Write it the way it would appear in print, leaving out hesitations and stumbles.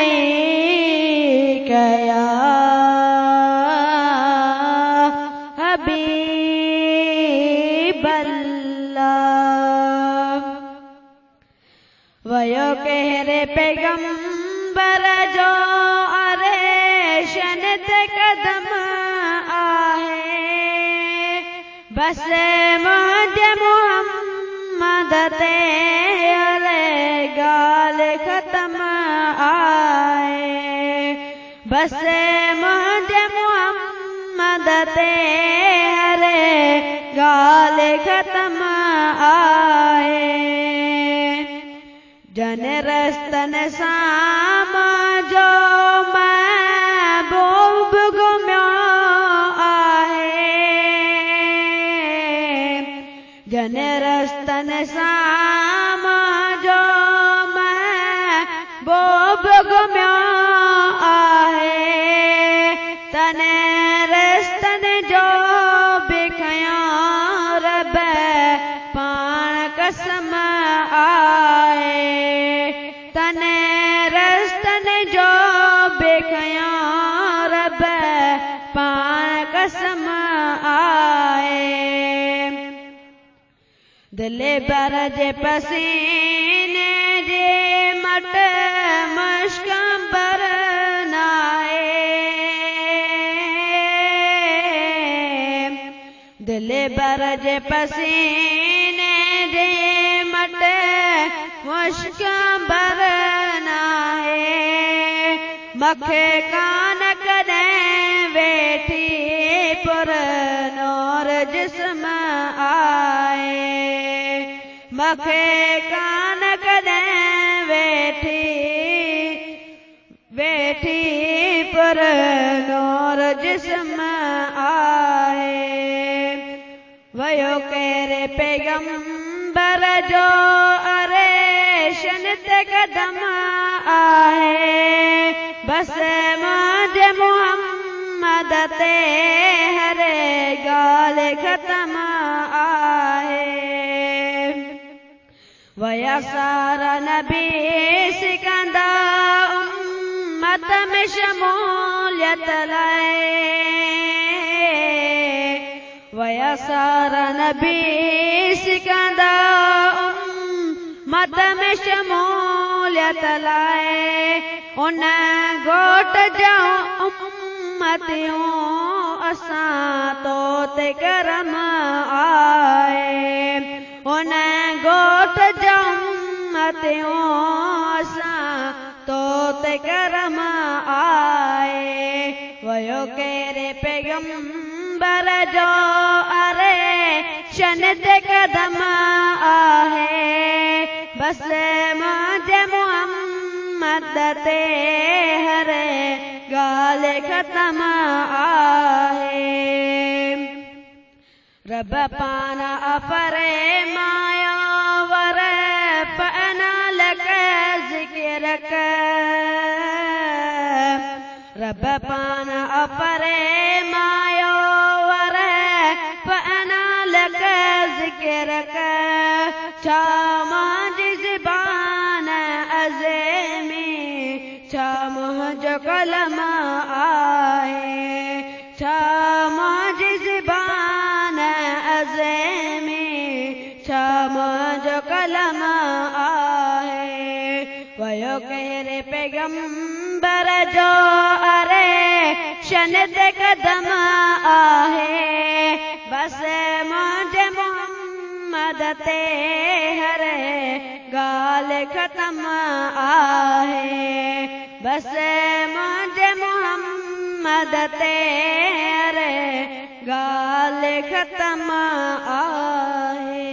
अलैक या हबीबल्लाह। वयो कहरे पैगंबर जो अरेशन ते कदम आहे, बस मुंहिंजे मुहम्मद ते हरे गाल ख़त्म आहे, बस मुंहिंजे मुहम्मद ते हरे गाल ख़त्म आहे। जन रस्तन सां मुंहिंजो महबूब घुमियो आहे, जन रस्तन सां मुंहिंजो महबूब घुमियो आहे, तने रस्तन जो बि खयो रब पाण कसम आहे, तने रस्तन जो बि खयो रब पाण कसम आहे। दिले बर जे पसीने जे मट मश्क बर नाहे, दिले बर जे पसीने जे मट मुश्क बर नाहे, मखे कान कॾहिं वेठी पुर नूर जिस्म आहे, मखे कान कॾहिं वेठी पुर नूर जिस्म आहे। वयो कहरे पैगंबर जो अरेशन ते कदम आहे, बस मुंहिंजे मुहम्मद ते हरे गाल ख़त्म आहे। वया सारा नबी सिकंदा उम्मत में शमूलियत लाए, वया सारा नबी सिकंदा उम्मत में शमूलियत लाए, उन घोट जो उम्मतियों असां तो ते करम आए, उन घोट जो उम्मतियों असां तो ते करम आए। वयो कहरे पैगंबर जो अरेशन ते कदम आहे, बस मुंहिंजे मुहम्मद ते हरे गाल ख़त्म आहे। रब पान फरमायो वर पना लक ज़िक्र कर, रब पान फरमायो वर पना लक ज़िक्र कर, छा मुंहिंजी ज़बान अज़मी, छा मुंहिंजो कलम आहे, छा मुंहिंजी ज़बान अज़मी, छा मुंहिंजो कलम आहे। वयो कहरे पैगंबर जो अरेशन ते कदम आहे, बस मुंहिंजे मुहम्मद ते हरे गाल ख़त्म आहे, बस मुंहिंजे मुहम्मद ते हरे गाल ख़त्म आहे।